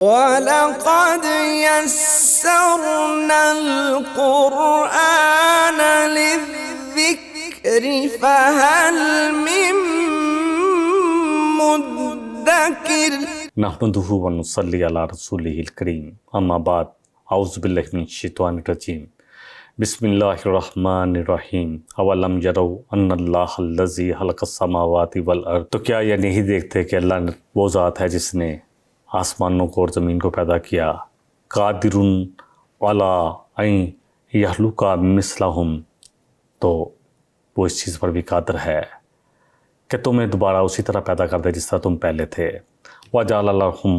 وَلَقَدْ يَسَّرْنَا الْقُرْآنَ لِلذِّكْرِ فَهَلْ مِن مُّدَّكِرٍ نحمدہ ونصلی علی رسولہ الکریم اما بعد اعوذ باللہ من الشیطان الرجیم بسم اللہ الرحمن الرحیم اولم یروا ان اللہ الذی خلق السماوات والارض، تو کیا یہ نہیں دیکھتے کہ اللہ وہ ذات ہے جس نے آسمانوں کو اور زمین کو پیدا کیا، قادر علی ان یخلق مثلہم، تو وہ اس چیز پر بھی قادر ہے کہ تمہیں دوبارہ اسی طرح پیدا کر دے جس طرح تم پہلے تھے، وَجَعَلَ لَهُمْ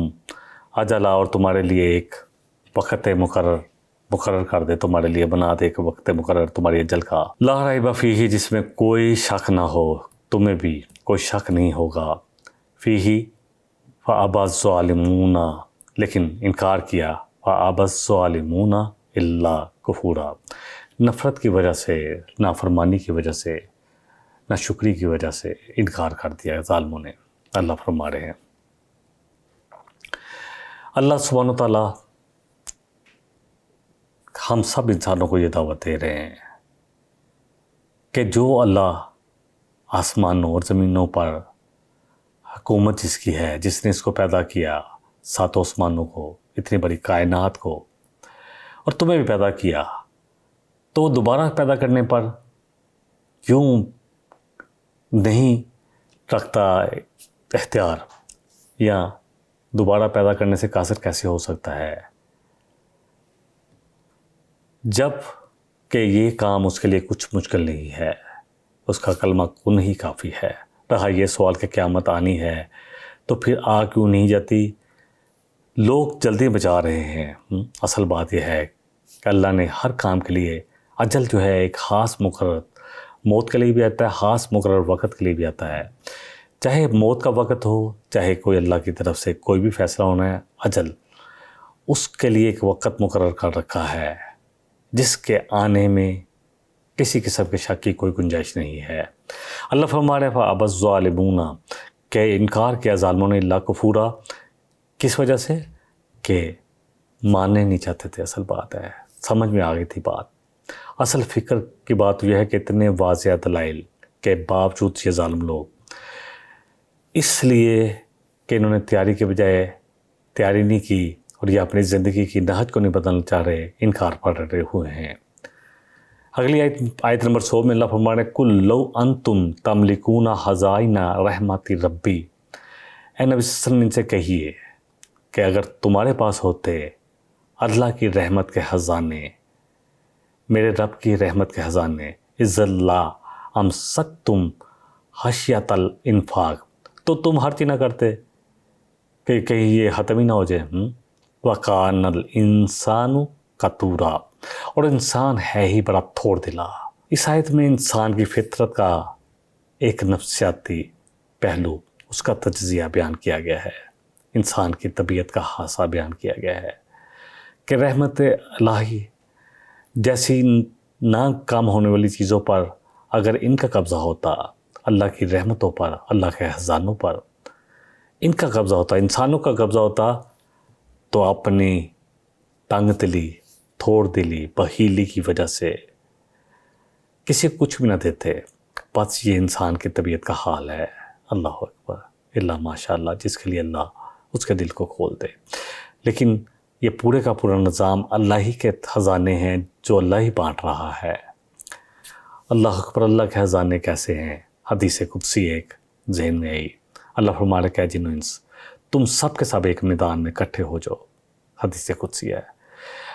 أَجَلًا، اور تمہارے لیے ایک وقت مقرر کر دے، تمہارے لیے بنا دے ایک وقت مقرر تمہاری اجل کا، لا ریب فیہ، جس میں کوئی شک نہ ہو، تمہیں بھی کوئی شک نہیں ہوگا، فیہ فَأَبَى الظَّالِمُونَ، لیکن انکار کیا، فَأَبَى الظَّالِمُونَ إِلَّا كُفُورًا، نفرت کی وجہ سے، نافرمانی کی وجہ سے، ناشکری کی وجہ سے انکار کر دیا ظالموں نے۔ اللہ فرما رہے ہیں، اللہ سبحانہ وتعالیٰ ہم سب انسانوں کو یہ دعوت دے رہے ہیں کہ جو اللہ آسمانوں اور زمینوں پر حکومت جس کی ہے، جس نے اس کو پیدا کیا، ساتوں آسمانوں کو، اتنی بڑی کائنات کو، اور تمہیں بھی پیدا کیا، تو دوبارہ پیدا کرنے پر کیوں نہیں رکھتا اختیار، یا دوبارہ پیدا کرنے سے قاصر کیسے ہو سکتا ہے، جب کہ یہ کام اس کے لیے کچھ مشکل نہیں ہے، اس کا کلمہ کن ہی کافی ہے۔ رہا یہ سوال کہ قیامت آنی ہے تو پھر آ کیوں نہیں جاتی؟ لوگ جلدی بچا رہے ہیں، اصل بات یہ ہے کہ اللہ نے ہر کام کے لیے اجل جو ہے ایک خاص مقرر، موت کے لیے بھی آتا ہے، خاص مقرر وقت کے لیے بھی آتا ہے، چاہے موت کا وقت ہو، چاہے کوئی اللہ کی طرف سے کوئی بھی فیصلہ ہونا ہے، اجل اس کے لیے ایک وقت مقرر کر رکھا ہے جس کے آنے میں کسی قسم کے شک کی کوئی گنجائش نہیں ہے۔ اللہ فرما رہے فَأَبَى الظَّالِمُونَ، کہ انکار کیا ظالموں نے، اللہ کفورا، کس وجہ سے کہ ماننے نہیں چاہتے تھے۔ اصل بات ہے، سمجھ میں آ گئی تھی بات، اصل فکر کی بات یہ ہے کہ اتنے واضح دلائل کے باوجود یہ ظالم لوگ اس لیے کہ انہوں نے تیاری کے بجائے تیاری نہیں کی، اور یہ اپنی زندگی کی نہج کو نہیں بدلنا چاہ رہے، انکار پر ڈٹے ہوئے ہیں۔ اگلی آیت نمبر 100 میں اللہ فرما رہے قُلْ لَوْ أَنْتُمْ تَمْلِكُونَ خَزَائِنَ رَحْمَتِ رَبِّي، اے نبی صلی اللہ علیہ وسلم ان سے کہیے کہ اگر تمہارے پاس ہوتے اللہ کی رحمت کے خزانے، میرے رب کی رحمت کے خزانے، اِذَا لَأَمْسَكْتُمْ خَشْيَةَ الْإِنفَاقِ، تو تم خرچ نہ کرتے کہ کہیں یہ ختم ہی نہ ہو جائے۔ وَكَانَ الْإِنسَانُ قَتُورًا، اور انسان ہے ہی بڑا تھوڑ دلا۔ اس آیت میں انسان کی فطرت کا ایک نفسیاتی پہلو، اس کا تجزیہ بیان کیا گیا ہے، انسان کی طبیعت کا خاصہ بیان کیا گیا ہے کہ رحمت الہی جیسی نہ کام ہونے والی چیزوں پر اگر ان کا قبضہ ہوتا، اللہ کی رحمتوں پر، اللہ کے خزانوں پر ان کا قبضہ ہوتا، انسانوں کا قبضہ ہوتا، تو اپنی تنگ دلی، تھوڑ دلی، بخیلی کی وجہ سے کسی کو کچھ بھی نہ دیتے۔ بس یہ انسان کی طبیعت کا حال ہے۔ اللہ اکبر، اللہ ماشاء اللہ، جس کے لیے اللہ اس کے دل کو کھول دے۔ لیکن یہ پورے کا پورا نظام اللہ ہی کے خزانے ہیں جو اللہ ہی بانٹ رہا ہے۔ اللہ اکبر، اللہ کے خزانے کیسے ہیں؟ حدیث قدسی ایک ذہن میں آئی، اللہ فرما رہا کہ جن و انس تم سب کے سب ایک میدان میں اکٹھے ہو جاؤ، حدیث قدسی ہے،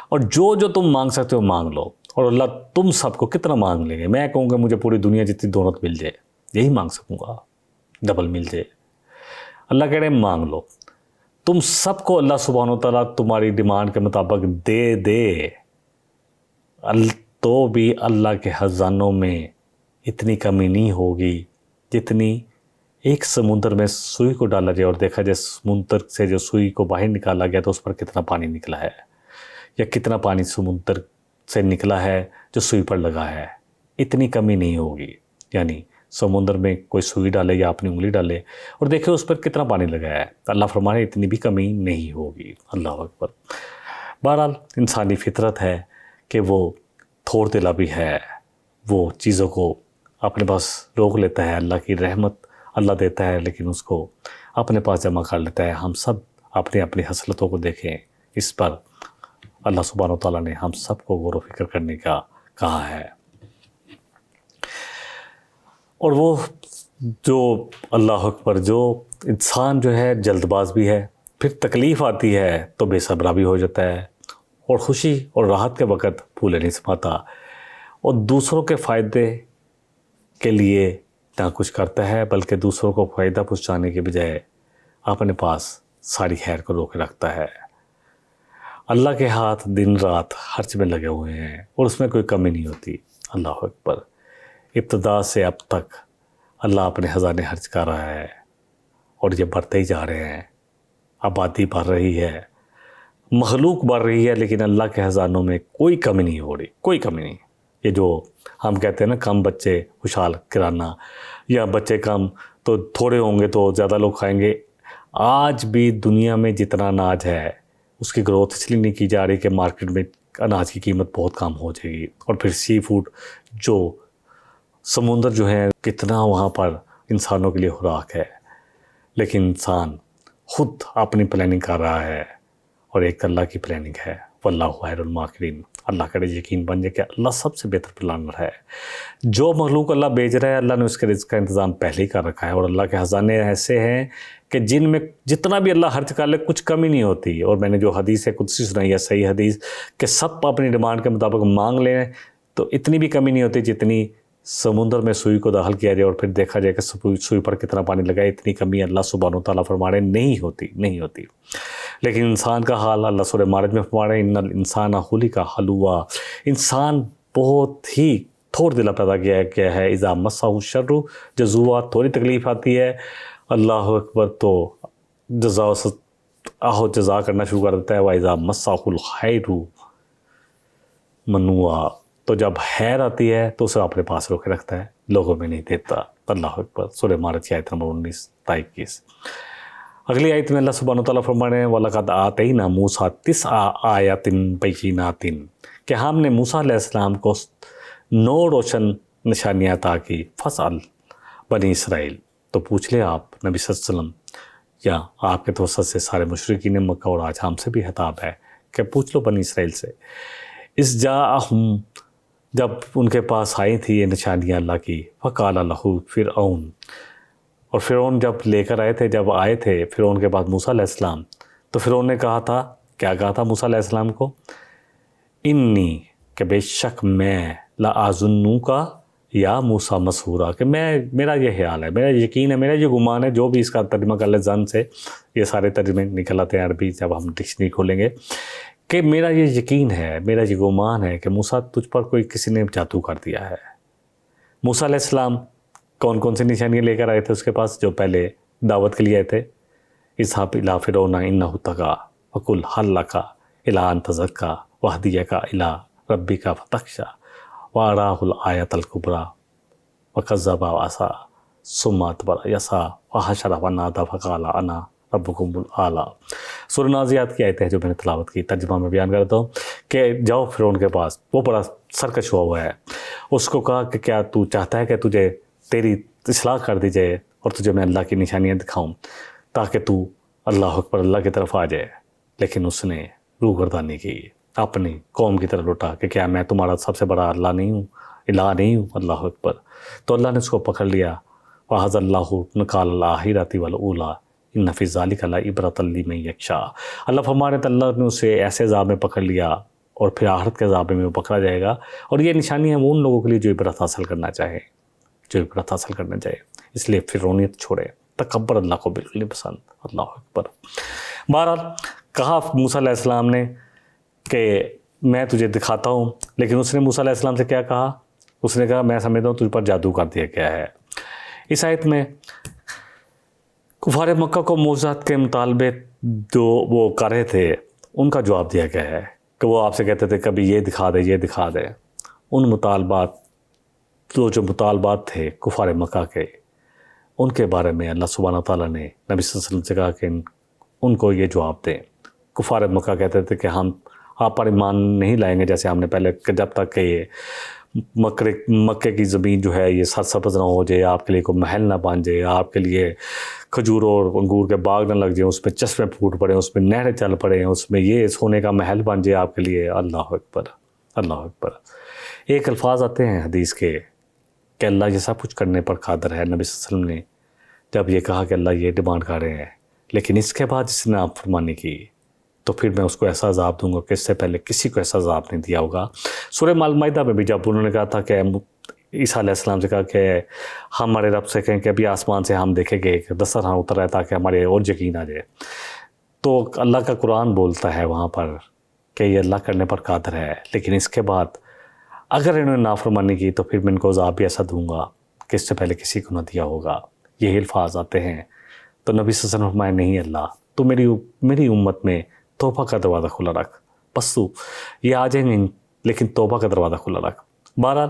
اور جو تم مانگ سکتے ہو مانگ لو، اور اللہ تم سب کو کتنا مانگ لیں گے؟ میں کہوں گا مجھے پوری دنیا جتنی دولت مل جائے یہی مانگ سکوں گا، ڈبل مل جائے۔ اللہ کہہ رہے ہیں مانگ لو، تم سب کو اللہ سبحانہ وتعالیٰ تمہاری ڈیمانڈ کے مطابق دے تو بھی اللہ کے خزانوں میں اتنی کمی نہیں ہوگی جتنی ایک سمندر میں سوئی کو ڈالا جائے اور دیکھا جائے سمندر سے جو سوئی کو باہر نکالا گیا تو اس پر کتنا پانی نکلا ہے، یا کتنا پانی سمندر سے نکلا ہے جو سوئی پر لگا ہے، اتنی کمی نہیں ہوگی۔ یعنی سمندر میں کوئی سوئی ڈالے یا اپنی انگلی ڈالے اور دیکھے اس پر کتنا پانی لگا ہے، اللہ فرمانے اتنی بھی کمی نہیں ہوگی۔ اللہ اکبر۔ بہرحال انسانی فطرت ہے کہ وہ تھوڑ دلا بھی ہے، وہ چیزوں کو اپنے پاس روک لیتا ہے، اللہ کی رحمت اللہ دیتا ہے لیکن اس کو اپنے پاس جمع کر لیتا ہے۔ ہم سب اپنی اپنی حسرتوں کو دیکھیں، اس پر اللہ سبحانہ و تعالیٰ نے ہم سب کو غور و فکر کرنے کا کہا ہے۔ اور وہ جو اللہ اکبر، جو انسان جو ہے جلد باز بھی ہے، پھر تکلیف آتی ہے تو بے صبرا بھی ہو جاتا ہے، اور خوشی اور راحت کے وقت پھولے نہیں سماتا، اور دوسروں کے فائدے کے لیے نہ کچھ کرتا ہے بلکہ دوسروں کو فائدہ پہنچانے کے بجائے اپنے پاس ساری خیر کو روک رکھتا ہے۔ اللہ کے ہاتھ دن رات خرچ میں لگے ہوئے ہیں اور اس میں کوئی کمی نہیں ہوتی۔ اللہ اکبر۔ ابتدا سے اب تک اللہ اپنے خزانے خرچ کر رہا ہے اور یہ بڑھتے ہی جا رہے ہیں، آبادی بڑھ رہی ہے، مخلوق بڑھ رہی ہے، لیکن اللہ کے خزانوں میں کوئی کمی نہیں ہو رہی، کوئی کمی نہیں۔ یہ جو ہم کہتے ہیں نا کم بچے خوشحال کرانا، یا بچے کم تو تھوڑے ہوں گے تو زیادہ لوگ کھائیں گے، آج بھی دنیا میں جتنا اناج ہے اس کی گروتھ اس لیے نہیں کی جا رہی کہ مارکیٹ میں اناج کی قیمت بہت کم ہو جائے گی، اور پھر سی فوڈ جو سمندر جو ہے کتنا وہاں پر انسانوں کے لیے خوراک ہے، لیکن انسان خود اپنی پلاننگ کر رہا ہے اور ایک اللہ کی پلاننگ ہے۔ واللہ خیر الماکرین۔ اللہ کرے یقین بن جائے کہ اللہ سب سے بہتر پلانر ہے۔ جو مخلوق اللہ بیچ رہا ہے اللہ نے اس کے رزق کا انتظام پہلے ہی کر رکھا ہے، اور اللہ کے خزانے ایسے ہیں کہ جن میں جتنا بھی اللہ خرچ کر لے کچھ کمی نہیں ہوتی۔ اور میں نے جو حدیث قدسی سنائی ہے، صحیح حدیث، کہ سب اپنی ڈیمانڈ کے مطابق مانگ لیں تو اتنی بھی کمی نہیں ہوتی جتنی سمندر میں سوئی کو داخل کیا جائے اور پھر دیکھا جائے کہ سوئی پر کتنا پانی لگا ہے، اتنی کمی اللہ سبحانہ و تعالیٰ فرمانے نہیں ہوتی۔ لیکن انسان کا حال اللہ سورہ معارج میں فرمانے ان الانسان خلق ہلوعا، انسان بہت ہی تھوڑ دلا پیدا کیا ہے، اذا مسہ الشر جزوعا، تھوڑی تکلیف آتی ہے اللہ اکبر تو جزا کرنا شروع کر دیتا ہے، وَإِذَا مَسَّهُ الْخَيْرُ منوعا، تو جب خیر آتی ہے تو اسے اپنے پاس روکے رکھتا ہے، لوگوں میں نہیں دیتا۔ اللہ اکبر۔ سورہ معارج کی آیت نمبر 19 تا 21۔ اگلی آیت میں اللہ سبحانہ وتعالیٰ فرمانے وَلَقَدْ آتَيْنَا مُوسَىٰ 9 آیات بَيِّنَاتٍ، کہ ہم نے موسیٰ علیہ السلام کو 9 روشن نشانیاں عطا کی، فَاسْأَلْ بنی اسرائیل، تو پوچھ لے آپ نبی صلی اللہ علیہ وسلم، یا آپ کے توسط سے سارے مشرکین مکہ اور آج ہم سے بھی خطاب ہے کہ پوچھ لو بنی اسرائیل سے، اس جاءہم، جب ان کے پاس آئی تھی یہ نشانیاں اللہ کی، فقال لہ فرعون، اور فرعون جب لے کر آئے تھے فرعون کے پاس موسیٰ علیہ السلام، تو فرعون نے کہا تھا، کیا کہا تھا موسیٰ علیہ السلام کو، انی، کہ بے شک میں، لَأَظُنُّکَ یا موسیٰ مسحورا، کہ میرا یہ خیال ہے، میرا یقین ہے، میرا یہ گمان ہے، جو بھی اس کا ترجمہ کر لے زن سے، یہ سارے ترجمے نکل آتے ہیں عربی جب ہم ڈکشنری کھولیں گے، کہ میرا یہ یقین ہے، میرا یہ گمان ہے کہ موسیٰ تجھ پر کسی نے جادو کر دیا ہے۔ موسیٰ علیہ السلام کون کون سی نشانیاں لے کر آئے تھے اس کے پاس جو پہلے دعوت کے لیے آئے تھے، اذهب الى فرعون انه طغى فقل هل لك الى ان تزكى واهديك الى ربك فتخشى واراه الآية الكبرى وكذب وعصى ثم ادبر يسعى وحشر فنادى فقال انا ربكم الاعلى۔ سورہ نازعات کی آیت ہے جو میں نے تلاوت کی، ترجمہ میں بیان کرتا ہوں کہ جاؤ فرعون کے پاس، وہ بڑا سرکش ہوا ہے، اس کو کہا کہ کیا تو چاہتا ہے کہ تجھے تیری اصلاح کر دی جائے اور تجھے میں اللہ کی نشانیاں دکھاؤں تاکہ تو اللہ اکبر اللہ کی طرف آ جائے، لیکن اس نے روگردانی کی، اپنی قوم کی طرف لوٹا کہ کیا میں تمہارا سب سے بڑا اللہ نہیں ہوں، الہ نہیں ہوں، اللہ اکبر۔ تو اللہ نے اس کو پکڑ لیا، وَأَخَذَ اللَّهُ نَكَالَ الْآخِرَةِ وَالْأُولَىٰ إِنَّ فِي ذَلِكَ لَعِبْرَةً لِمَن يَخْشَىٰ۔ اللہ فرمانے تو اللہ نے اسے ایسے عذاب میں پکڑ لیا اور پھر آخرت کے عذاب میں وہ پکڑا جائے گا، اور یہ نشانی ہے وہ ان لوگوں کے لیے جو عبرت حاصل کرنا چاہے، اس لیے فرعونیت چھوڑے، تکبر اللہ کو بالکل نہیں پسند۔ اللہ اکبر۔ بہرحال کہا موسیٰ علیہ السلام نے کہ میں تجھے دکھاتا ہوں، لیکن اس نے موسیٰ علیہ السلام سے کیا کہا، اس نے کہا میں سمجھتا ہوں تجھ پر جادو کر دیا گیا ہے۔ اس آیت میں کفار مکہ کو معجزات کے مطالبے جو وہ کر رہے تھے ان کا جواب دیا گیا ہے کہ وہ آپ سے کہتے تھے کبھی یہ دکھا دے یہ دکھا دے، ان مطالبات تو جو مطالبات تھے کفار مکہ کے، ان کے بارے میں اللہ سبحانہ تعالیٰ نے نبی صلی اللہ علیہ وسلم سے کہا کہ ان کو یہ جواب دیں۔ کفار مکہ کہتے تھے کہ ہم آپ پر ایمان نہیں لائیں گے جیسے ہم نے پہلے، جب تک کہ یہ مکے کی زمین جو ہے یہ سرسبز نہ ہو جائے، آپ کے لیے کوئی محل نہ بن جائے، آپ کے لیے کھجوروں اور انگور کے باغ نہ لگ جائیں، اس میں چشمے پھوٹ پڑیں، اس میں نہریں چل پڑیں، اس میں یہ سونے کا محل بن جائے آپ کے لیے۔ اللہ اکبر، اللہ اکبر۔ ایک الفاظ آتے ہیں حدیث کے کہ اللہ یہ سب کچھ کرنے پر قادر ہے۔ نبی صلی اللہ علیہ وسلم نے جب یہ کہا کہ اللہ یہ ڈیمانڈ کر رہے ہیں، لیکن اس کے بعد جس نے نافرمانی کی تو پھر میں اس کو ایسا عذاب دوں گا کہ اس سے پہلے کسی کو ایسا عذاب نہیں دیا ہوگا۔ سورہ مائدہ میں بھی جب انہوں نے کہا تھا کہ عیسیٰ علیہ السلام سے کہا کہ ہمارے رب سے کہیں کہ ابھی آسمان سے ہم دیکھیں گے کہ دسترخوان اتر ہے تاکہ ہمارے اور یقین آ جائے، تو اللہ کا قرآن بولتا ہے وہاں پر کہ یہ اللہ کرنے پر قادر ہے، لیکن اس کے بعد اگر انہوں نے نافرمانی کی تو پھر میں ان کو عذاب بھی ایسا دوں گا کہ اس سے پہلے کسی کو نہ دیا ہوگا۔ یہی الفاظ آتے ہیں۔ تو نبی صلی اللہ علیہ وسلم فرمائے نہیں اللہ تو میری امت میں توبہ کا دروازہ کھلا رکھ، بس تو یہ آ جائیں گے لیکن توبہ کا دروازہ کھلا رکھ۔ بہرحال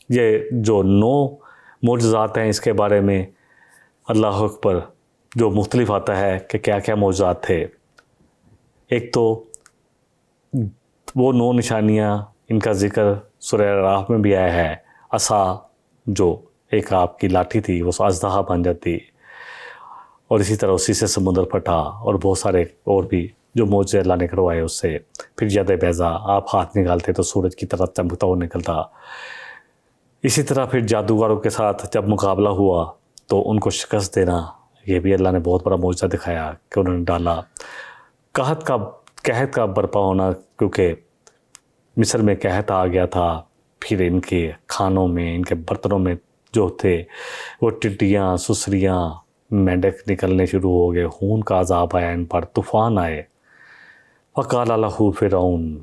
یہ جو 9 معجزات ہیں اس کے بارے میں اللہ اکبر جو مختلف آتا ہے کہ کیا کیا معجزات تھے۔ ایک تو وہ 9 نشانیاں، ان کا ذکر سورہ اعراف میں بھی آیا ہے۔ عصا جو ایک آپ کی لاٹھی تھی وہ اژدہا بن جاتی، اور اسی طرح اسی سے سمندر پھٹا، اور بہت سارے اور بھی جو معجزے اللہ نے کروائے اس سے۔ پھر ید بیضا، آپ ہاتھ نکالتے تو سورج کی طرح چمکتا ہوا نکلتا۔ اسی طرح پھر جادوگروں کے ساتھ جب مقابلہ ہوا تو ان کو شکست دینا، یہ بھی اللہ نے بہت بڑا معجزہ دکھایا کہ انہوں نے ڈالا۔ قحط کا برپا ہونا، کیونکہ مصر میں قحط آ گیا تھا، پھر ان کے کھانوں میں، ان کے برتنوں میں جو تھے وہ ٹڈیاں، سسریاں، مینڈک نکلنے شروع ہو گئے، خون کا عذاب آیا ان پر، طوفان آئے۔ وقال لہ فرعون،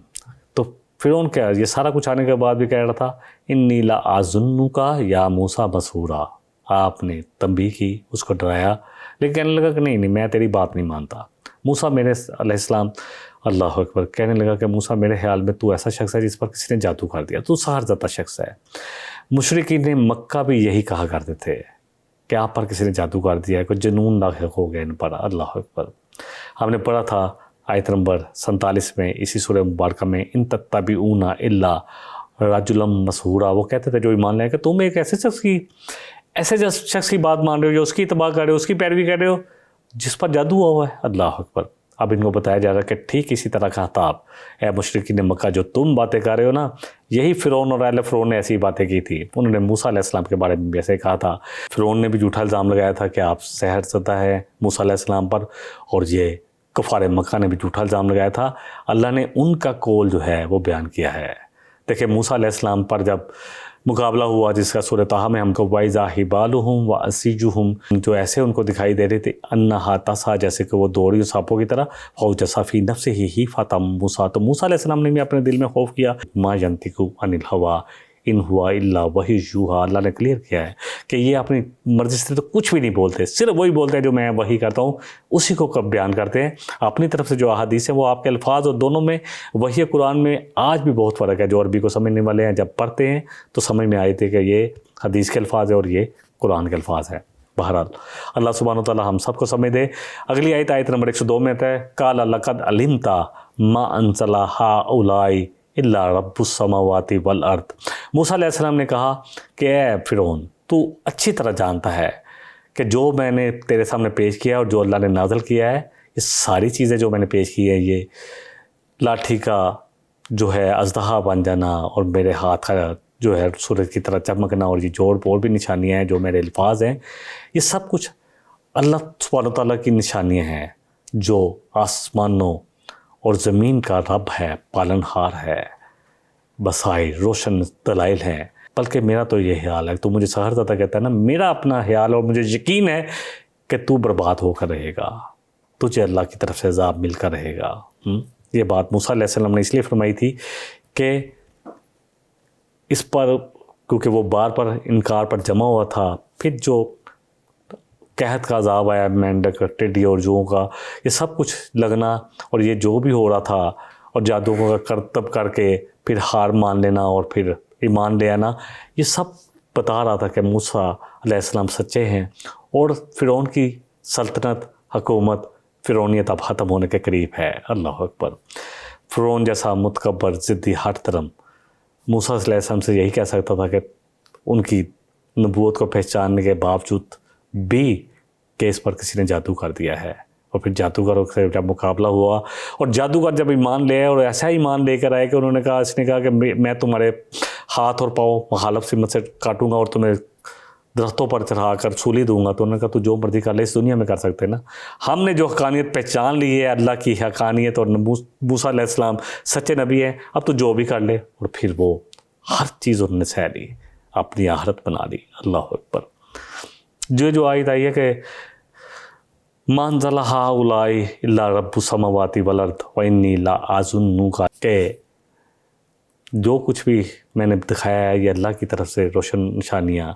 تو فرعون کیا یہ سارا کچھ آنے کے بعد بھی کہہ رہا تھا انی لأظنک یا موسیٰ مسحورا۔ آپ نے تنبیہ کی، اس کو ڈرایا، لیکن کہنے لگا کہ نہیں میں تیری بات نہیں مانتا۔ موسیٰ میرے علیہ السلام، اللہ اکبر، کہنے لگا کہ موسیٰ میرے خیال میں تو ایسا شخص ہے جس پر کسی نے جادو کر دیا، تو سحر زدہ شخص ہے۔ مشرکین مکہ بھی یہی کہا کرتے تھے کہ آپ پر کسی نے جادو کر دیا ہے، کوئی جنون لاحق ہو گیا ان پر۔ اللہ اکبر۔ ہم نے پڑھا تھا آیت نمبر 47 میں اسی سورہ مبارکہ میں ان تتبعون الا رجلا مسحورا، وہ کہتے تھے جو ایمان لائے کہ تم ایک ایسے شخص کی بات مان رہے ہو جو اس کی اتباع کر رہے ہو، اس کی پیروی کر رہے ہو جس پر جادو ہوا ہے۔ اللہ اکبر۔ اب ان کو بتایا جا رہا ہے کہ ٹھیک اسی طرح کا خطاب، اے مشرکین مکہ جو تم باتیں کر رہے ہو نا، یہی فرعون اور اہل فرعون نے ایسی باتیں کی تھی۔ انہوں نے موسیٰ علیہ السلام کے بارے میں بھی ایسے کہا تھا۔ فرعون نے بھی جھوٹا الزام لگایا تھا کہ آپ سحر زدہ ہے موسیٰ علیہ السلام پر، اور یہ کفار مکہ نے بھی جھوٹا الزام لگایا تھا۔ اللہ نے ان کا قول جو ہے وہ بیان کیا ہے۔ دیکھیں موسیٰ علیہ السلام پر جب مقابلہ ہوا جس کا سورہ طٰہٰ میں ہم کو وَإِذَا حِبَالُهُمْ وَعَصِيُّهُمْ جو ایسے ان کو دکھائی دے رہے تھے أَنَّهَا تَسْعَىٰ جیسے کہ وہ دوڑ رہی سانپوں کی طرح، فَأَوْجَسَ فِي نَفْسِهِ خِیفَةً مُوسیٰ تو موسیٰ علیہ السلام نے بھی اپنے دل میں خوف کیا۔ مَا يَنطِقُ عَنِ الْهَوَىٰ إِنْ هُوَ إِلَّا وَحْیٌ یُوحَىٰ، اللہ نے کلیئر کیا ہے کہ یہ اپنی مرضی سے تو کچھ بھی نہیں بولتے، صرف وہی بولتے ہیں جو میں وحی کرتا ہوں، اسی کو کب بیان کرتے ہیں۔ اپنی طرف سے جو احادیث ہیں وہ آپ کے الفاظ، اور دونوں میں وحی قرآن میں آج بھی بہت فرق ہے۔ جو عربی کو سمجھنے والے ہیں جب پڑھتے ہیں تو سمجھ میں آئی تھی کہ یہ حدیث کے الفاظ ہے اور یہ قرآن کے الفاظ ہیں۔ بہرحال اللہ سبحانہ وتعالیٰ ہم سب کو سمجھ دے۔ اگلی آیت نمبر 102 میں ہے قال لقد علمت ما انزل هؤلاء الا رب السماوات والارض۔ موسیٰ علیہ السلام نے کہا کہ اے فرعون تو اچھی طرح جانتا ہے کہ جو میں نے تیرے سامنے پیش کیا اور جو اللہ نے نازل کیا ہے، یہ ساری چیزیں جو میں نے پیش کی ہیں، یہ لاٹھی کا جو ہے اژدہا بن جانا، اور میرے ہاتھ کا جو ہے سورج کی طرح چمکنا، اور یہ جوڑ اور بھی نشانیاں ہیں جو میرے الفاظ ہیں، یہ سب کچھ اللہ سبحانہ وتعالیٰ کی نشانیاں ہیں جو آسمانوں اور زمین کا رب ہے، پالن ہار ہے، بصائر روشن دلائل ہیں۔ بلکہ میرا تو یہ خیال ہے، تو مجھے سحر زدہ کہتا ہے نا، میرا اپنا خیال اور مجھے یقین ہے کہ تو برباد ہو کر رہے گا، تجھے اللہ کی طرف سے عذاب مل کر رہے گا۔ یہ بات موسیٰ علیہ السلام نے اس لیے فرمائی تھی کہ اس پر، کیونکہ وہ بار پر انکار پر جمع ہوا تھا، پھر جو قحط کا عذاب آیا، مینڈک، ٹڈی اور جوؤں کا، یہ سب کچھ لگنا، اور یہ جو بھی ہو رہا تھا، اور جادوؤں کا کرتب کر کے پھر ہار مان لینا اور پھر ایمان لے آنا، یہ سب بتا رہا تھا کہ موسیٰ علیہ السلام سچے ہیں، اور فرعون کی سلطنت، حکومت، فرعونیت اب ختم ہونے کے قریب ہے۔ اللہ اکبر۔ فرعون جیسا متکبر، ضدی، ہٹ درم موسیٰ علیہ السلام سے یہی کہہ سکتا تھا کہ ان کی نبوت کو پہچاننے کے باوجود بھی کہ اس پر کسی نے جادو کر دیا ہے، اور پھر جادوگروں سے جب مقابلہ ہوا، اور جادوگر جب ایمان لے آئے اور ایسا ایمان لے کر آئے کہ انہوں نے کہا، اس نے کہا کہ میں تمہارے ہاتھ اور پاؤں مخالف سمت سے کاٹوں گا اور تمہیں درختوں پر چڑھا کر سولی دوں گا، تو انہوں نے کہا تو جو مرضی کر لے، اس دنیا میں کر سکتے نا، ہم نے جو حقانیت پہچان لی ہے اللہ کی حقانیت، اور موسیٰ علیہ السلام سچے نبی ہیں، اب تو جو بھی کر لے۔ اور پھر وہ ہر چیز انہوں نے سہ لی، اپنی آخرت بنا لی۔ اللہ اکبر۔ جو آیت آئی ہے کہ ما انزل ہؤلاء الا رب السماوات والارض وانی لاظنک، کہ جو کچھ بھی میں نے دکھایا ہے یہ اللہ کی طرف سے روشن نشانیاں،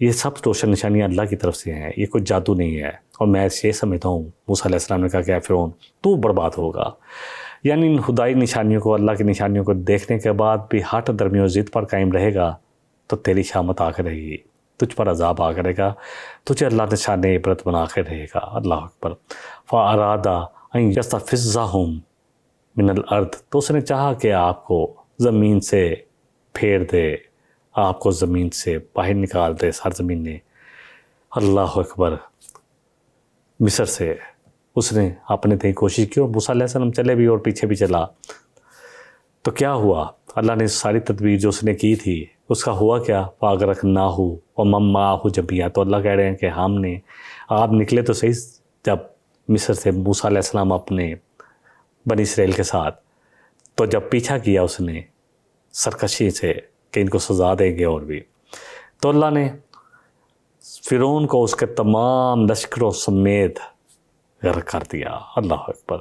یہ سب روشن نشانیاں اللہ کی طرف سے ہیں، یہ کوئی جادو نہیں ہے، اور میں یہ سمجھتا ہوں۔ موسیٰ علیہ السلام نے کہا کہ اے فرعون تو برباد ہوگا، یعنی ان خدائی نشانیوں کو، اللہ کی نشانیوں کو دیکھنے کے بعد بھی ہٹ درمی و ضد پر قائم رہے گا تو تیری شامت آ کر رہے گی، تجھ پر عذاب آ کرے گا، تجھے اللہ نشان عبرت بنا کے رہے گا۔ اللہ اکبر۔ فَأَرَادَ أَن يَسْتَفِزَّهُم مِّنَ الْأَرْضِ، تو اس نے چاہا کہ آپ کو زمین سے پھیر دے، آپ کو زمین سے باہر نکال دے سرزمین نے۔ اللہ اکبر۔ مصر سے اس نے اپنے تئیں کوشش کی، اور موسیٰ علیہ السلام چلے بھی اور پیچھے بھی چلا، تو کیا ہوا؟ اللہ نے ساری تدبیر جو اس نے کی تھی اس کا ہوا کیا؟ فَأَغْرَقْنَاهُ وَمَن مَّعَهُ جَمِيعًا، تو اللہ کہہ رہے ہیں کہ ہم نے، آپ نکلے تو صحیح جب مصر سے موسیٰ علیہ السلام اپنے بنی اسرائیل کے ساتھ، تو جب پیچھا کیا اس نے سرکشی سے کہ ان کو سزا دیں گے، اور بھی تو اللہ نے فرعون کو اس کے تمام لشکروں سمیت غرق کر دیا۔ اللہ اکبر۔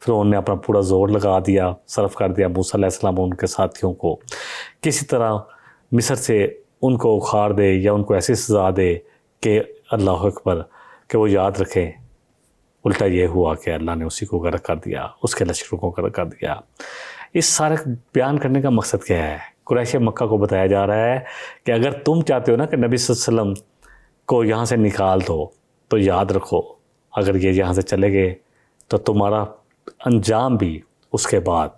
فرعون نے اپنا پورا زور لگا دیا، صرف کر دیا موسیٰ علیہ السلام اور ان کے ساتھیوں کو کسی طرح مصر سے ان کو اکھاڑ دے، یا ان کو ایسی سزا دے کہ اللہ اکبر کہ وہ یاد رکھیں۔ الٹا یہ ہوا کہ اللہ نے اسی کو غرق کر دیا، اس کے لشکروں کو غرق کر دیا۔ اس سارے بیان کرنے کا مقصد کیا ہے؟ قریش مکہ کو بتایا جا رہا ہے کہ اگر تم چاہتے ہو نا کہ نبی صلی اللہ علیہ وسلم کو یہاں سے نکال دو، تو یاد رکھو اگر یہ یہاں سے چلے گئے تو تمہارا انجام بھی اس کے بعد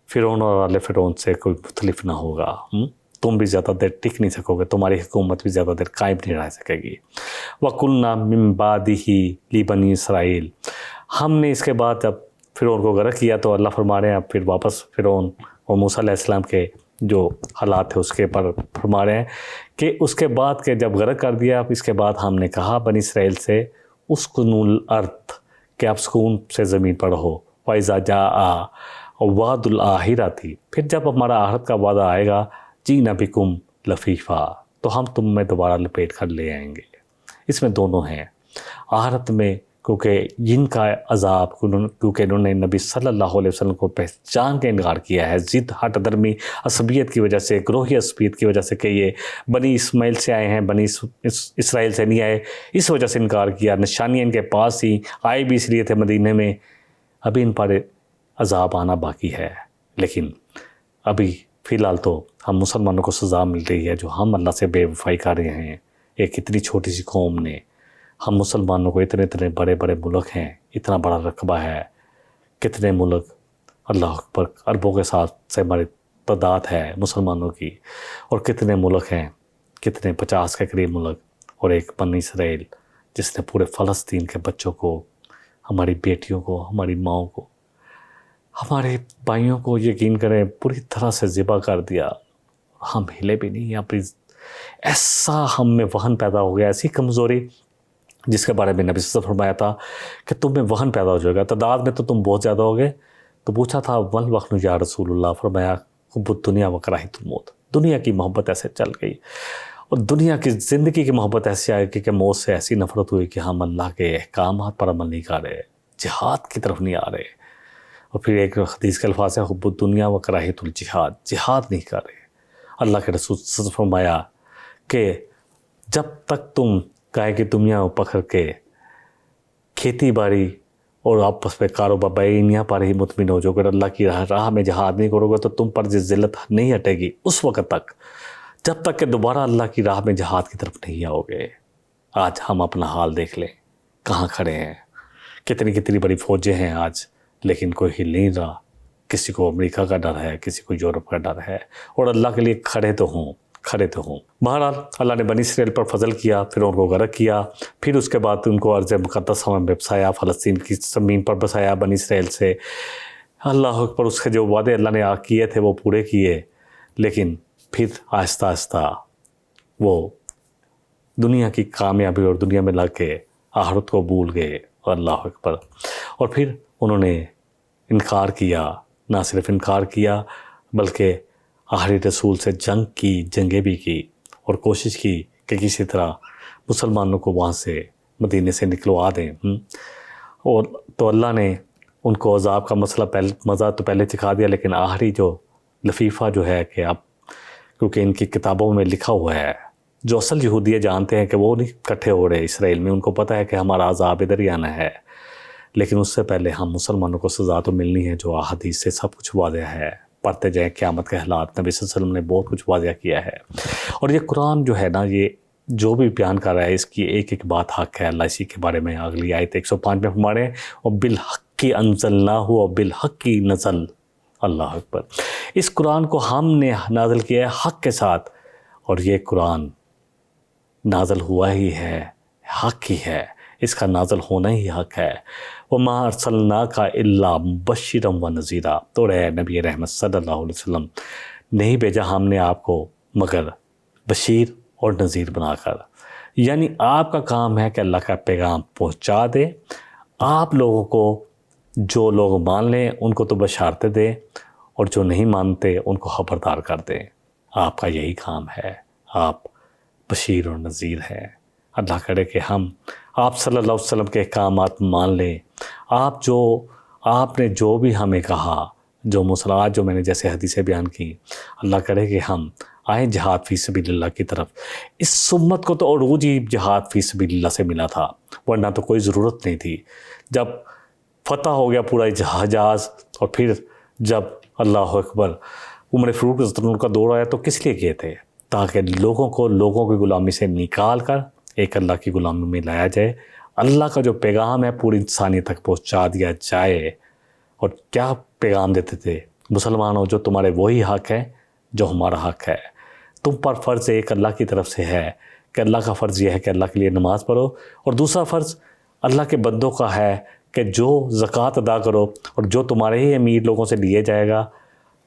فرعون اور آل فرعون سے کوئی مختلف نہ ہوگا۔ تم بھی زیادہ دیر ٹک نہیں سکو گے، تمہاری حکومت بھی زیادہ دیر قائم نہیں رہ سکے گی۔ وَقُلْنَا مِن بَعْدِهِ لِبَنِي اسرائیل، ہم نے اس کے بعد جب فرعون کو غرق کیا تو اللہ فرما رہے ہیں، اب پھر واپس فرعون اور موسیٰ علیہ السلام کے جو حالات تھے اس کے پر فرما رہے ہیں کہ اس کے بعد کہ جب غرق کر دیا، اس کے بعد ہم نے کہا بنی اسرائیل سے اسکنوا الارض، کہ آپ سکون سے زمین پر رہو، وَإِذَا جَاءَ وَعْدُ الْآخِرَةِ، پھر جب ہمارا آخرت کا وعدہ آئے گا، جِئْنَا بِكُمْ لَفِيفًا، تو ہم تم میں دوبارہ لپیٹ کر لے آئیں گے۔ اس میں دونوں ہیں، آخرت میں کیونکہ جن کا عذاب، کیونکہ انہوں نے نبی صلی اللہ علیہ وسلم کو پہچان کے انکار کیا ہے، ضد، ہٹ درمی، عصبیت کی وجہ سے، گروہی عصبیت کی وجہ سے کہ یہ بنی اسماعیل سے آئے ہیں، بنی اسرائیل سے نہیں آئے، اس وجہ سے انکار کیا۔ نشانیاں ان کے پاس ہی، آئے بھی اس لیے تھے مدینے میں، ابھی ان پر عذاب آنا باقی ہے، لیکن ابھی فی الحال تو ہم مسلمانوں کو سزا مل رہی ہے جو ہم اللہ سے بے وفائی کر رہے ہیں۔ ایک اتنی چھوٹی سی قوم نے، ہم مسلمانوں کو اتنے بڑے بڑے ملک ہیں، اتنا بڑا رقبہ ہے، کتنے ملک، اللہ اکبر، اربوں کے ساتھ سے ہماری تعداد ہے مسلمانوں کی، اور کتنے ملک ہیں، کتنے 50 کے قریب ملک، اور ایک بنی اسرائیل جس نے پورے فلسطین کے بچوں کو، ہماری بیٹیوں کو، ہماری ماؤں کو، ہمارے بھائیوں کو یقین کریں پوری طرح سے ذبح کر دیا، ہم ہلے بھی نہیں۔ اپنی ایسا ہم میں وہن پیدا ہو گیا، ایسی کمزوری جس کے بارے میں نبی صلی اللہ علیہ وسلم فرمایا تھا کہ تم میں وہن پیدا ہو جائے گا، تعداد میں تو تم بہت زیادہ ہو گئے۔ تو پوچھا تھا والوخن یا رسول اللہ، فرمایا حب الدنیا وکراہیۃ الموت، دنیا کی محبت ایسے چل گئی، اور دنیا کی زندگی کی محبت ایسی آئے گی کہ موت سے ایسی نفرت ہوئی کہ ہم اللہ کے احکامات پر عمل نہیں کر رہے، جہاد کی طرف نہیں آ رہے۔ اور پھر ایک حدیث کے الفاظ ہے حب الدنیا وکراہیۃ الجہاد، جہاد نہیں کر رہے۔ اللہ کے رسول صلی اللہ علیہ وسلم فرمایا کہ جب تک تم گائے کی دنیا پکڑ کے کھیتی باڑی اور آپس میں کاروبار بینیا پر ہی مطمئن ہو جاؤ گے، اللہ کی راہ میں جہاد نہیں کرو گے تو تم پر جو ذلت نہیں ہٹے گی، اس وقت تک جب تک کہ دوبارہ اللہ کی راہ میں جہاد کی طرف نہیں آؤ گے۔ آج ہم اپنا حال دیکھ لیں، کہاں کھڑے ہیں، کتنی بڑی فوجیں ہیں آج، لیکن کوئی ہل نہیں رہا۔ کسی کو امریکہ کا ڈر ہے، کسی کو یورپ کا ڈر ہے، اور اللہ کے لیے کھڑے تو ہوں۔ بہرحال اللہ نے بنی اسرائیل پر فضل کیا، پھر ان کو غرق کیا، پھر اس کے بعد ان کو ارض مقدسہ میں بسایا، فلسطین کی زمین پر بسایا بنی اسرائیل سے۔ اللہ اکبر، اس کے جو وعدے اللہ نے کیے تھے وہ پورے کیے، لیکن پھر آہستہ آہستہ وہ دنیا کی کامیابی اور دنیا میں لگ کے آخرت کو بھول گئے۔ اللہ اکبر، اور پھر انہوں نے انکار کیا، نہ صرف انکار کیا بلکہ آخری رسول سے جنگیں بھی کی، اور کوشش کی کہ کسی طرح مسلمانوں کو وہاں سے مدینے سے نکلوا دیں۔ اور تو اللہ نے ان کو عذاب کا مزہ تو پہلے سکھا دیا، لیکن آخری جو لفیفہ جو ہے کہ اب کیونکہ ان کی کتابوں میں لکھا ہوا ہے، جو اصل یہودیہ جانتے ہیں کہ وہ نہیں اکٹھے ہو رہے اسرائیل میں، ان کو پتہ ہے کہ ہمارا عذاب ادھر ہی آنا ہے، لیکن اس سے پہلے ہم مسلمانوں کو سزا تو ملنی ہے، جو احادیث سے سب کچھ واضح ہے۔ پڑھتے جائیں قیامت کے حالات، نبی صلی اللہ علیہ وسلم نے بہت کچھ واضح کیا ہے۔ اور یہ قرآن جو ہے نا، یہ جو بھی بیان کر رہا ہے، اس کی ایک ایک بات حق ہے۔ اللہ اسی کے بارے میں اگلی آیت 105 میں فرما رہے ہیں، اور بالحق انزلناہ و بالحق نزل۔ اللہ اکبر، اس قرآن کو ہم نے نازل کیا ہے حق کے ساتھ، اور یہ قرآن نازل ہوا ہی ہے، حق ہی ہے، اس کا نازل ہونا ہی حق ہے۔ وَمَا أَرْسَلْنَاكَ إِلَّا مُبَشِّرًا وَنَذِيرًا، تو اے نبی رحمت صلی اللہ علیہ وسلم، نہیں بھیجا ہم نے آپ کو مگر بشیر اور نذیر بنا کر، یعنی آپ کا کام ہے کہ اللہ کا پیغام پہنچا دے، آپ لوگوں کو، جو لوگ مان لیں ان کو تو بشارتیں دیں، اور جو نہیں مانتے ان کو خبردار کر دیں۔ آپ کا یہی کام ہے، آپ بشیر اور نذیر ہیں۔ اللہ کرے کہ ہم آپ صلی اللہ علیہ وسلم کے احکامات مان لیں۔ آپ نے جو بھی ہمیں کہا، جو مصالحات جو میں نے جیسے حدیثیں بیان کی، اللہ کرے کہ ہم آئیں جہاد فی سبیل اللہ کی طرف۔ اس امت کو تو عروج ہی جہاد فی سبیل اللہ سے ملا تھا، ورنہ تو کوئی ضرورت نہیں تھی۔ جب فتح ہو گیا پورا حجاز، اور پھر جب اللہ اکبر عمر فاروق رضی اللہ عنہ کا دور آیا، تو کس لیے کیے تھے؟ تاکہ لوگوں کی غلامی سے نکال کر ایک اللہ کی غلامی میں لایا جائے، اللہ کا جو پیغام ہے پوری انسانیت تک پہنچا دیا جائے۔ اور کیا پیغام دیتے تھے؟ مسلمانوں، جو تمہارے وہی حق ہے جو ہمارا حق ہے، تم پر فرض ایک اللہ کی طرف سے ہے کہ اللہ کا فرض یہ ہے کہ اللہ کے لیے نماز پڑھو، اور دوسرا فرض اللہ کے بندوں کا ہے کہ جو زکوٰۃ ادا کرو، اور جو تمہارے ہی امیر لوگوں سے لیے جائے گا،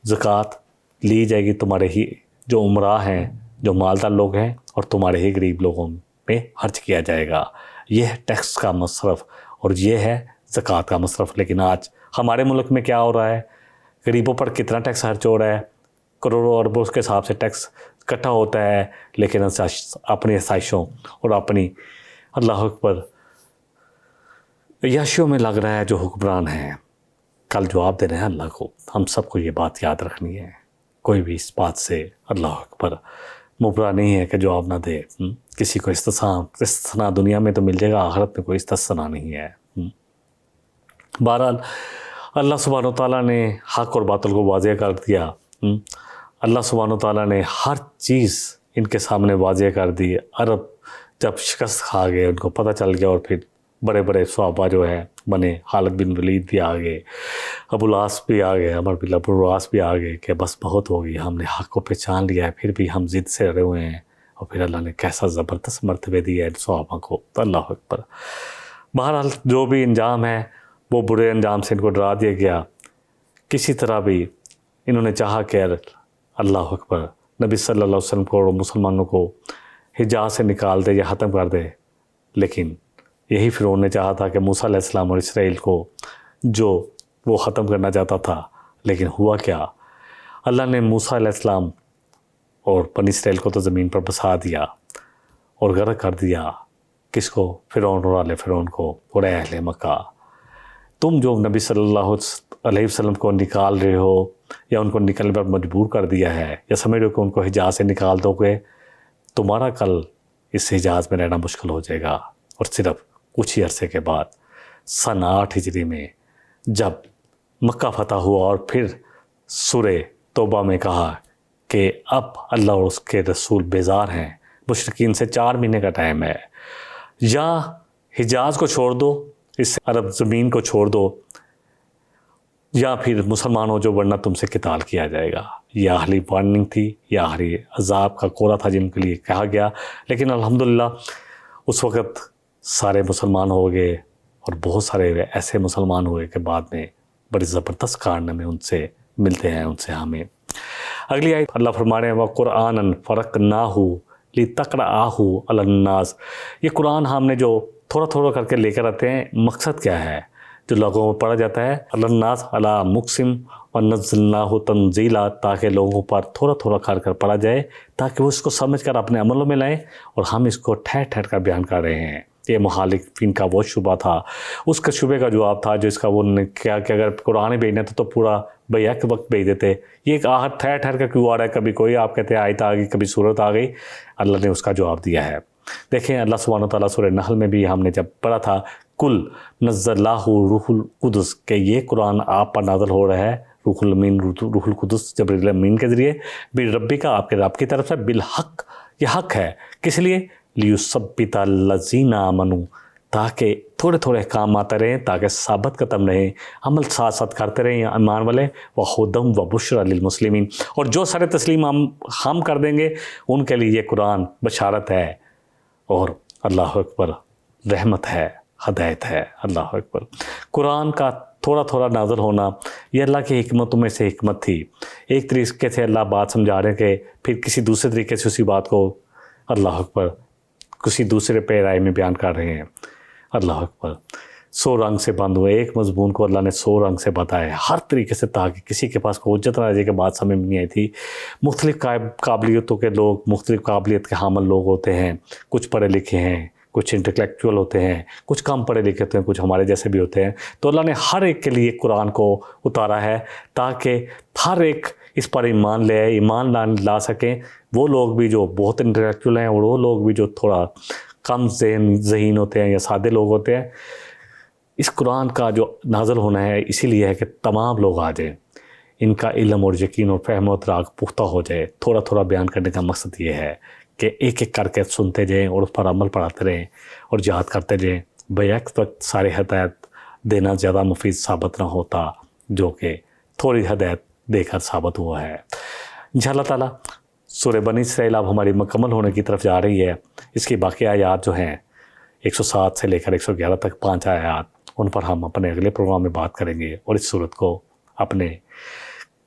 زکوٰۃ لی جائے گی تمہارے ہی جو عمراء ہیں، جو مالدار لوگ ہیں، اور تمہارے ہی غریب لوگوں میں خرچ کیا جائے گا۔ یہ ہے ٹیکس کا مصرف، اور یہ ہے زکوٰۃ کا مصرف۔ لیکن آج ہمارے ملک میں کیا ہو رہا ہے؟ غریبوں پر کتنا ٹیکس خرچ ہو رہا ہے، کروڑوں اربوں کے حساب سے ٹیکس اکٹھا ہوتا ہے، لیکن اپنی آسائشوں اور اپنی اللہ اکبر عیاشیوں میں لگ رہا ہے جو حکمران ہیں۔ کل جواب دینا ہے اللہ کو۔ ہم سب کو یہ بات یاد رکھنی ہے، کوئی بھی اس بات سے اللہ اکبر مبرا نہیں ہے کہ جواب نہ دے۔ کسی کو استثناء دنیا میں تو مل جائے گا، آخرت میں کوئی استثناء نہیں ہے۔ بہرحال اللہ سبحانہ و تعالیٰ نے حق اور باطل کو واضح کر دیا۔ اللہ سبحانہ و تعالیٰ نے ہر چیز ان کے سامنے واضح کر دی۔ عرب جب شکست کھا گئے، ان کو پتہ چل گیا، اور پھر بڑے بڑے صحابہ جو ہے بنے، خالد بن ولید بھی آ گئے، ابو العاص بھی آ گئے، عمر بن ابو العاص بھی آ گئے کہ بس بہت ہو گئی، ہم نے حق کو پہچان لیا ہے، پھر بھی ہم ضد سے اڑے ہوئے ہیں۔ اور پھر اللہ نے کیسا زبردست مرتبے دیا ہے صحابہ کو، اللہ اکبر۔ بہرحال جو بھی انجام ہے وہ برے انجام سے ان کو ڈرا دیا گیا۔ کسی طرح بھی انہوں نے چاہا کہ اللہ اکبر نبی صلی اللہ علیہ وسلم کو اور مسلمانوں کو حجاز سے نکال دے یا ختم کر دے، لیکن یہی فرعون نے چاہا تھا کہ موسیٰ علیہ السلام اور اسرائیل کو جو وہ ختم کرنا چاہتا تھا، لیکن ہوا کیا؟ اللہ نے موسیٰ علیہ السلام اور بنی اسرائیل کو تو زمین پر بسا دیا اور غرق کر دیا۔ کس کو؟ فرعون اور آل فرعون کو اور اہل مکہ۔ تم جو نبی صلی اللہ علیہ وسلم کو نکال رہے ہو یا ان کو نکلنے پر مجبور کر دیا ہے یا سمجھ رہے ہو کہ ان کو حجاز سے نکال دو گے، تمہارا کل اس حجاز میں رہنا مشکل ہو جائے گا۔ اور صرف کچھ ہی عرصے کے بعد سن 8 ہجری میں جب مکہ فتح ہوا اور پھر سورہ توبہ میں کہا کہ اب اللہ اور اس کے رسول بیزار ہیں، مشرکین سے 4 مہینے کا ٹائم ہے، یا حجاز کو چھوڑ دو، اس عرب زمین کو چھوڑ دو، یا پھر مسلمان ہو جو ورنہ تم سے قتال کیا جائے گا۔ یہ آخری وارننگ تھی، یہ آخری عذاب کا کورا تھا جن کے لیے کہا گیا، لیکن الحمدللہ اس وقت سارے مسلمان ہو گئے، اور بہت سارے ایسے مسلمان ہوئے کہ بعد میں بڑی زبردست کارنامے ان سے ملتے ہیں، ان سے ہمیں۔ اگلی آیت اللہ فرما رہے ہیں وَقُرْآنًا فَرَقْنَاهُ لِتَقْرَأَهُ عَلَى النَّاسِ، یہ قرآن ہم نے جو تھوڑا تھوڑا کر کے لے کر آتے ہیں، مقصد کیا ہے؟ جو لوگوں میں پڑھا جاتا ہے علی الناس علی مقسم ونزلناہ تنزیلا، تاکہ لوگوں پر تھوڑا تھوڑا کر پڑھا جائے، تاکہ وہ اس کو سمجھ کر اپنے عملوں میں لائیں، اور ہم اس کو ٹھہر ٹھہر کر بیان کر رہے ہیں۔ یہ مخالفین کا وہ شبہ تھا، اس کا شبے کا جواب تھا جو اس کا وہ نے کیا کہ اگر قرآن بھیجنا تھا تو پورا بیک وقت بھیج دیتے، یہ ایک آہت ٹھہر ٹھہر کر کیوں آ رہا ہے؟ کبھی کوئی آپ کہتے ہیں آیت آ گئی، کبھی صورت آ گئی، اللہ نے اس کا جواب دیا ہے۔ دیکھیں اللہ سبحانہ وتعالیٰ سورہ نحل میں بھی ہم نے جب پڑھا تھا کل نزلہ روح القدس، کہ یہ قرآن آپ پر نازل ہو رہا ہے روح الامین، روح القدس جبریل امین کے ذریعے، بالربی کا، آپ کے رب کی طرف سے، بالحق، یہ حق ہے، کس لیے؟ لیثبت الذین آمنوا، تاکہ تھوڑے تھوڑے کام آتے رہیں، تاکہ ثابت قدم رہیں، عمل ساتھ ساتھ کرتے رہیں ایمان والے، وہدی وبشریٰ للمسلمین، اور جو سر تسلیم ہم کر دیں گے ان کے لیے یہ قرآن بشارت ہے، اور اللہ اکبر رحمت ہے، ہدایت ہے۔ اللہ اکبر۔ قرآن کا تھوڑا تھوڑا نازل ہونا یہ اللہ کی حکمتوں میں سے حکمت تھی۔ ایک طریقے سے اللہ بات سمجھا رہے ہیں کہ پھر کسی دوسرے طریقے سے اسی بات کو اللہ اکبر کسی دوسرے پیرائے میں بیان کر رہے ہیں۔ اللہ اکبر۔ 100 رنگ سے بند ہوئے ایک مضمون کو اللہ نے 100 رنگ سے بتایا ہر طریقے سے، تاکہ کسی کے پاس کوئی حجت نہ رہ جائے کہ بات سمجھ میں نہیں آئی تھی۔ مختلف قابلیتوں کے لوگ، مختلف قابلیت کے حامل لوگ ہوتے ہیں، کچھ پڑھے لکھے ہیں، کچھ انٹلیکچوئل ہوتے ہیں، کچھ کم پڑھے لکھے ہوتے ہیں، کچھ ہمارے جیسے بھی ہوتے ہیں، تو اللہ نے ہر ایک کے لیے قرآن کو اتارا ہے تاکہ ہر ایک اس پر ایمان لے آئے، ایمان لا سکیں، وہ لوگ بھی جو بہت انٹلیکچوئل ہیں اور وہ لوگ بھی جو تھوڑا کم ذہین ہوتے ہیں یا سادے لوگ ہوتے ہیں۔ اس قرآن کا جو نازل ہونا ہے اسی لیے ہے کہ تمام لوگ آ جائیں، ان کا علم اور یقین اور فہم و ادراک پختہ ہو جائے۔ تھوڑا تھوڑا بیان کرنے کا مقصد یہ ہے کہ ایک ایک کر کے سنتے جائیں اور اس پر عمل پڑھاتے رہیں اور یاد کرتے جائیں۔ بیک وقت سارے ہدایت دینا زیادہ مفید ثابت نہ ہوتا، جو کہ تھوڑی ہدایت دے کر ثابت ہوا ہے۔ انشاءاللہ تعالیٰ سورہ بنی اسرائیل اب ہماری مکمل ہونے کی طرف جا رہی ہے۔ اس کی باقی آیات جو ہیں 107 سے لے کر 111 تک 5 آیات، ان پر ہم اپنے اگلے پروگرام میں بات کریں گے، اور اس صورت کو اپنے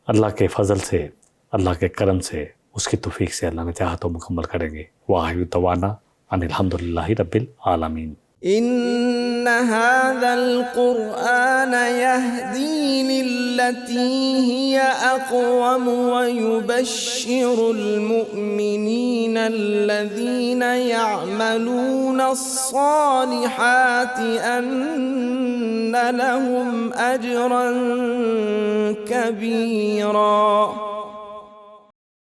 اللہ کے فضل سے، اللہ کے کرم سے، اس کی توفیق سے اللہ نے چاہا تو مکمل کریں گے۔ وآخر دعوانا ان الحمدللہ رب العالمین۔ إن هذا القرآن يهدي للتي هي أقوم ويبشر المؤمنين الذين يعملون الصالحات أن لهم أجرا كبيرا